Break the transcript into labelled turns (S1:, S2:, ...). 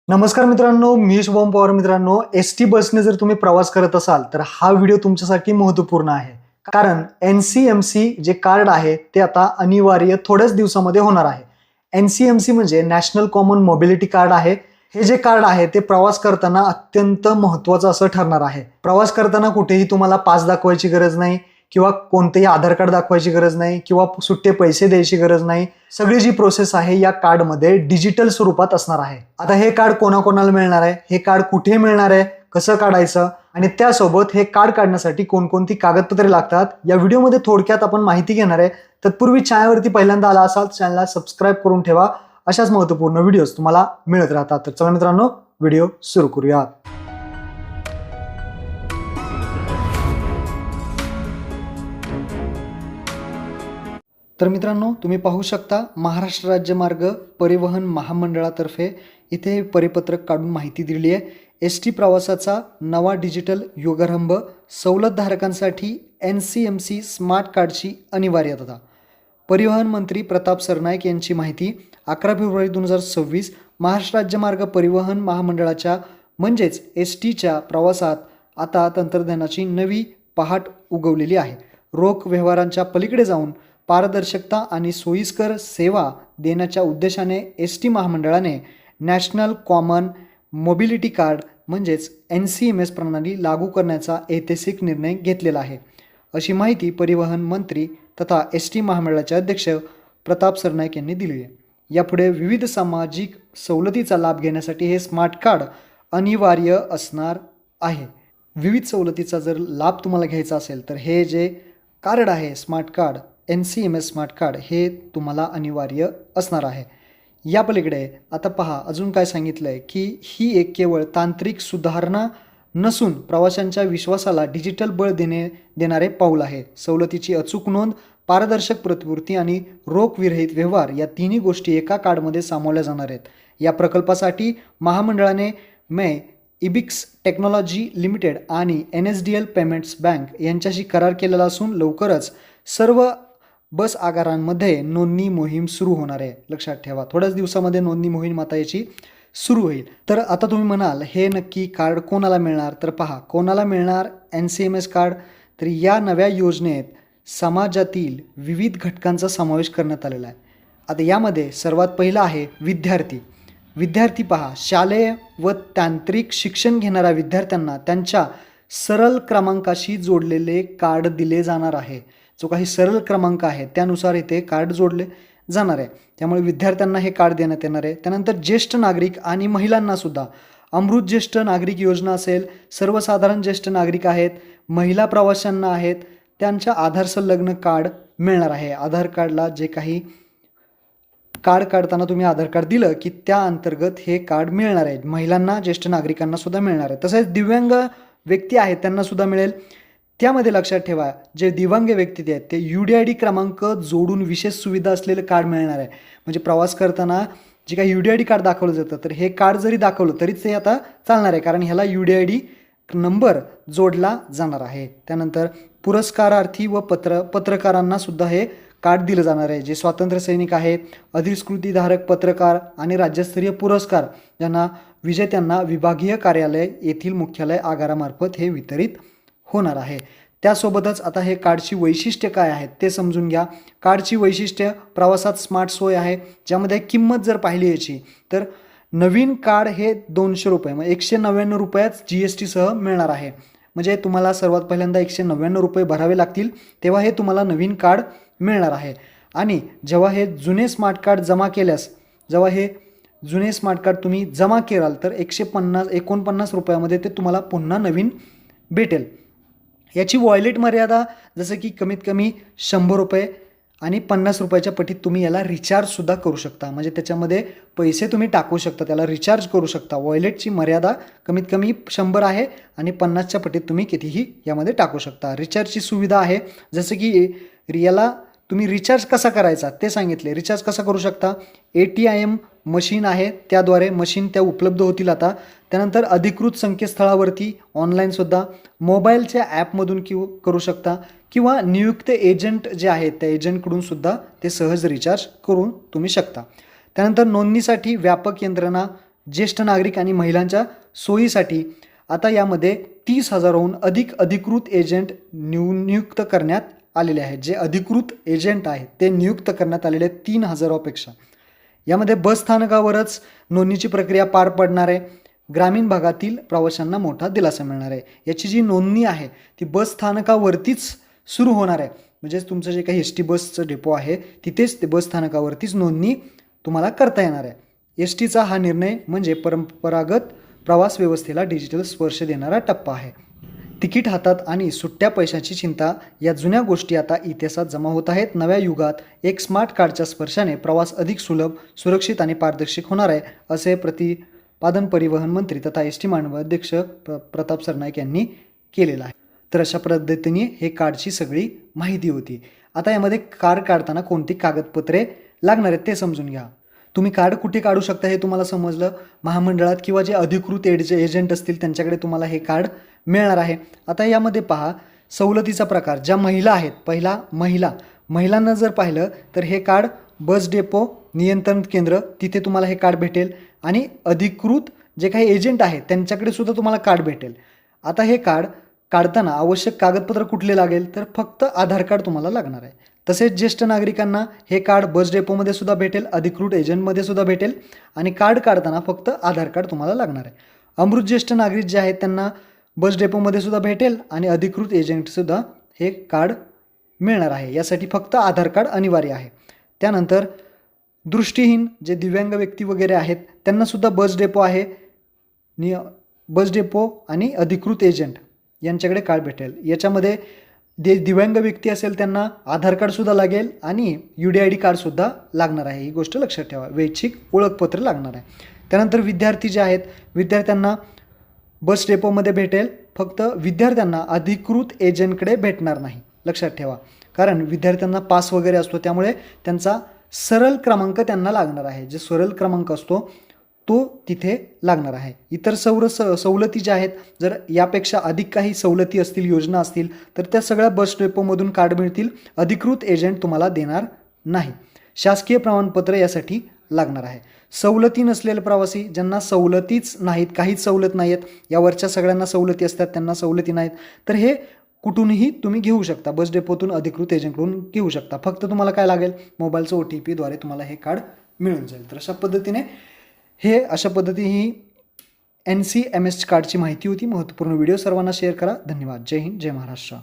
S1: नमस्कार मित्रांनो, मी शुभम पवार. मित्रांनो, एस टी बसने जर तुम्ही प्रवास करत असाल तर हा व्हिडिओ तुमच्यासाठी महत्त्वपूर्ण आहे. कारण NCMC जे कार्ड आहे ते आता अनिवार्य थोड्याच दिवसामध्ये होणार आहे. NCMC म्हणजे नॅशनल कॉमन मोबिलिटी कार्ड आहे. हे जे कार्ड आहे ते प्रवास करताना अत्यंत महत्त्वाचं असं ठरणार आहे. प्रवास करताना कुठेही तुम्हाला पास दाखवायची गरज नाही किंवा कोणतेही आधार कार्ड दाखवायची गरज नाही किंवा सुट्टे पैसे द्यायची गरज नाही. सगळी जी प्रोसेस आहे या कार्डमध्ये डिजिटल स्वरूपात असणार आहे. आता हे कार्ड कोणाकोणाला मिळणार आहे, हे कार्ड कुठे मिळणार आहे, कसं काढायचं आणि त्यासोबत हे कार्ड काढण्यासाठी कोणकोणती कागदपत्रे लागतात या व्हिडिओमध्ये थोडक्यात आपण माहिती घेणार आहे. तत्पूर्वी चॅनलवरती पहिल्यांदा आला असाल चॅनलला सबस्क्राईब करून ठेवा. अशाच महत्त्वपूर्ण व्हिडिओज तुम्हाला मिळत राहतात. तर चला मित्रांनो, व्हिडिओ सुरू करूयात. तर मित्रांनो, तुम्ही पाहू शकता महाराष्ट्र राज्य मार्ग परिवहन महामंडळातर्फे इथे हे परिपत्रक काढून माहिती दिली आहे. एस टी प्रवासाचा नवा डिजिटल युगारंभ, सवलतधारकांसाठी NCMC स्मार्ट कार्डची अनिवार्यता. परिवहन मंत्री प्रताप सरनाईक यांची माहिती. 11 फेब्रुवारी 2026 महाराष्ट्र राज्य मार्ग परिवहन महामंडळाच्या म्हणजेच STच्या प्रवासात आता तंत्रज्ञानाची नवी पहाट उगवलेली आहे. रोख व्यवहारांच्या पलीकडे जाऊन पारदर्शकता आणि सोयीस्कर सेवा देण्याच्या उद्देशाने ST महामंडळाने नॅशनल कॉमन मोबिलिटी कार्ड म्हणजेच NCMS प्रणाली लागू करण्याचा ऐतिहासिक निर्णय घेतलेला आहे, अशी माहिती परिवहन मंत्री तथा ST महामंडळाचे अध्यक्ष प्रताप सरनाईक यांनी दिली आहे. यापुढे विविध सामाजिक सवलतीचा लाभ घेण्यासाठी हे स्मार्ट कार्ड अनिवार्य असणार आहे. विविध सवलतीचा जर लाभ तुम्हाला घ्यायचा असेल तर हे जे कार्ड आहे smart card NCMS smart card हे तुम्हाला अनिवार्य असणार आहे. या पलीकडे आता पहा अजून काय सांगितलं आहे की ही एक केवळ तांत्रिक सुधारणा नसून प्रवाशांच्या विश्वासाला डिजिटल बळ देणारे पाऊल आहे. सवलतीची अचूक नोंद, पारदर्शक प्रतिपूर्ती आणि रोख विरहित व्यवहार या तिन्ही गोष्टी एका कार्डमध्ये सामावल्या जाणार आहेत. या प्रकल्पासाठी महामंडळाने इबिक्स टेक्नॉलॉजी लिमिटेड आणि NSDL पेमेंट्स बँक यांच्याशी करार केलेला असून लवकरच सर्व बस आगारांमध्ये नोंदणी मोहीम सुरू होणार आहे. लक्षात ठेवा, थोड्याच दिवसामध्ये नोंदणी मोहीम आता याची सुरू होईल. तर आता तुम्ही म्हणाल हे नक्की कार्ड कोणाला मिळणार, तर पहा कोणाला मिळणार NCMS कार्ड. तर या नव्या योजनेत समाजातील विविध घटकांचा समावेश करण्यात आलेला आहे. आता यामध्ये सर्वात पहिला आहे विद्यार्थी पहा, शालेय व तांत्रिक शिक्षण घेणाऱ्या विद्यार्थ्यांना त्यांच्या सरळ क्रमांकाशी जोडलेले कार्ड दिले जाणार आहे. जो काही सरळ क्रमांक आहे त्यानुसार इथे कार्ड जोडले जाणार आहे. त्यामुळे विद्यार्थ्यांना हे कार्ड देण्यात येणार आहे. त्यानंतर ज्येष्ठ नागरिक आणि महिलांनासुद्धा अमृत ज्येष्ठ नागरिक योजना असेल, सर्वसाधारण ज्येष्ठ नागरिक आहेत, महिला प्रवाशांना आहेत, त्यांच्या आधार संलग्न कार्ड मिळणार आहे. आधार कार्डला जे काही कार्ड काढताना तुम्ही आधार कार्ड दिलं की त्या अंतर्गत हे कार्ड मिळणार आहे. महिलांना, ज्येष्ठ नागरिकांना सुद्धा मिळणार आहे. तसेच दिव्यांग व्यक्ती आहेत त्यांना सुद्धा मिळेल. त्यामध्ये लक्षात ठेवा, जे दिव्यांग व्यक्ती आहेत ते UDID क्रमांक जोडून विशेष सुविधा असलेलं कार्ड मिळणार आहे. म्हणजे प्रवास करताना जे काही UDID कार्ड दाखवलं जातं तर हे कार्ड जरी दाखवलं तरीच ते आता चालणार आहे, कारण ह्याला UDID नंबर जोडला जाणार आहे. त्यानंतर पुरस्कारार्थी व पत्रकारांना सुद्धा हे कार्ड दिलं जाणार आहे. जे स्वातंत्र्य सैनिक आहेत, अधिकृतीधारक पत्रकार आणि राज्यस्तरीय पुरस्कार ज्यांना विजेत्यांना विभागीय कार्यालय येथील मुख्यालय आगारामार्फत हे वितरित होणार आहे. त्यासोबतच आता हे कार्डची वैशिष्ट्य काय आहेत ते समजून घ्या. कार्डची वैशिष्ट्य, प्रवासात स्मार्ट सोय आहे, ज्यामध्ये किंमत जर पाहिली याची तर नवीन कार्ड हे 200 रुपये म्हणजे 199 रुपयात GST सह मिळणार आहे. म्हणजे तुम्हाला सर्वात पहिल्यांदा 199 रुपये भरावे लागतील तेव्हा हे तुम्हाला नवीन कार्ड मिळणार आहे. आणि जेव्हा हे जुने स्मार्ट कार्ड तुम्ही जमा कराल तर 149 रुपयामध्ये ते तुम्हाला पुन्हा नवीन भेटेल. याची वॉलेट मर्यादा जसं की कमीत कमी 100 रुपये आणि 50 रुपयाच्या पटीत तुम्ही याला रिचार्जसुद्धा करू शकता. म्हणजे त्याच्यामध्ये पैसे तुम्ही टाकू शकता, त्याला रिचार्ज करू शकता. वॉलेटची मर्यादा कमीत कमी 100 आहे आणि 50च्या पटीत तुम्ही कितीही यामध्ये टाकू शकता. रिचार्जची सुविधा आहे, जसं की याला तुम्ही रिचार्ज कसा करायचा ते सांगितले. रिचार्ज कसा करू शकता, ATM मशीन आहे त्याद्वारे मशीन त्या उपलब्ध होतील आता. त्यानंतर अधिकृत संकेतस्थळावरती ऑनलाईनसुद्धा, मोबाईलच्या ॲपमधून करू शकता किंवा नियुक्त एजंट जे आहेत त्या एजंटकडून सुद्धा ते सहज रिचार्ज करून तुम्ही शकता. त्यानंतर नोंदणीसाठी व्यापक यंत्रणा ज्येष्ठ नागरिक आणि महिलांच्या सोयीसाठी आता यामध्ये 30,000हून अधिक अधिकृत एजंट नियुक्त करण्यात आलेले आहेत. जे अधिकृत एजंट आहेत ते नियुक्त करण्यात आलेले आहेत 3,000पेक्षा. यामध्ये बस स्थानकावरच नोंदणीची प्रक्रिया पार पडणार आहे. ग्रामीण भागातील प्रवाशांना मोठा दिलासा मिळणार आहे. याची जी नोंदणी आहे ती बस स्थानकावरतीच सुरू होणार आहे. म्हणजे तुमचं जे काही एस टी बसचं डेपो आहे तिथेच ते बस स्थानकावरतीच नोंदणी तुम्हाला करता येणार आहे. एस टीचा हा निर्णय म्हणजे परंपरागत प्रवास व्यवस्थेला डिजिटल स्पर्श देणारा टप्पा आहे. तिकीट हातात आणि सुट्ट्या पैशाची चिंता या जुन्या गोष्टी आता इतिहासात जमा होत आहेत. नव्या युगात एक स्मार्ट कार्डच्या स्पर्शाने प्रवास अधिक सुलभ, सुरक्षित आणि पारदर्शक होणार आहे, असे प्रतिपादन परिवहन मंत्री तथा एस टी महामंडळ अध्यक्ष प्रताप सरनाईक यांनी केलेलं आहे. तर अशा पद्धतीने हे कार्डची सगळी माहिती होती. आता यामध्ये कार्ड काढताना कोणती कागदपत्रे लागणार आहेत ते समजून घ्या. तुम्ही कार्ड कुठे काढू शकता हे तुम्हाला समजलं. महामंडळात किंवा जे अधिकृत एजंट असतील त्यांच्याकडे तुम्हाला हे कार्ड मिळणार आहे. आता यामध्ये पहा सवलतीचा प्रकार. ज्या महिला आहेत, पहिला महिलांना जर पाहिलं तर हे कार्ड बस डेपो, नियंत्रण केंद्र तिथे तुम्हाला हे कार्ड भेटेल आणि अधिकृत जे काही एजंट आहेत त्यांच्याकडे सुद्धा तुम्हाला कार्ड भेटेल. आता हे कार्ड काढताना आवश्यक कागदपत्र कुठले लागेल तर फक्त आधार कार्ड तुम्हाला लागणार आहे. तसेच ज्येष्ठ नागरिकांना हे कार्ड बस डेपोमध्ये सुद्धा भेटेल, अधिकृत एजंटमध्ये सुद्धा भेटेल आणि कार्ड काढताना फक्त आधार कार्ड तुम्हाला लागणार आहे. अमृत ज्येष्ठ नागरिक जे आहेत त्यांना बस डेपोमध्ये सुद्धा भेटेल आणि अधिकृत एजंटसुद्धा हे कार्ड मिळणार आहे. यासाठी फक्त आधार कार्ड अनिवार्य आहे. त्यानंतर दृष्टीहीन जे दिव्यांग व्यक्ती वगैरे आहेत त्यांनासुद्धा बस डेपो आहे, बस डेपो आणि अधिकृत एजंट यांच्याकडे कार्ड भेटेल. याच्यामध्ये दिव्यांग व्यक्ती असेल त्यांना आधार कार्डसुद्धा लागेल आणि UDID कार्डसुद्धा लागणार आहे. ही गोष्ट लक्षात ठेवा. वैयक्तिक ओळखपत्र लागणार आहे. त्यानंतर विद्यार्थी जे आहेत विद्यार्थ्यांना बस डेपोमध्ये भेटेल, फक्त विद्यार्थ्यांना अधिकृत एजंटकडे भेटणार नाही. लक्षात ठेवा. कारण विद्यार्थ्यांना पास वगैरे असतो त्यामुळे त्यांचा सरळ क्रमांक त्यांना लागणार आहे. जे सरळ क्रमांक असतो तो तिथे लागणार आहे. इतर सवलती ज्या आहेत जर यापेक्षा अधिक काही सवलती असतील, योजना असतील तर त्या सगळ्या बस डेपोमधून कार्ड मिळतील. अधिकृत एजंट तुम्हाला देणार नाही. शासकीय प्रमाणपत्र यासाठी लागणार आहे. सवलती नसलेले प्रवासी ज्यांना सवलतीच नाहीत, काहीच सवलत नाही आहेत, यावरच्या सगळ्यांना सवलती असतात त्यांना सवलती नाहीत, तर हे कुठूनही तुम्ही घेऊ शकता. बस डेपोतून अधिकृत एजंटकडून घेऊ शकता. फक्त तुम्हाला काय लागेल मोबाईलचं OTP द्वारे तुम्हाला हे कार्ड मिळून जाईल. तर अशा पद्धतीने ही NCMS कार्डची माहिती होती. महत्त्वपूर्ण व्हिडिओ सर्वांना शेअर करा. धन्यवाद. जय हिंद, जय महाराष्ट्र.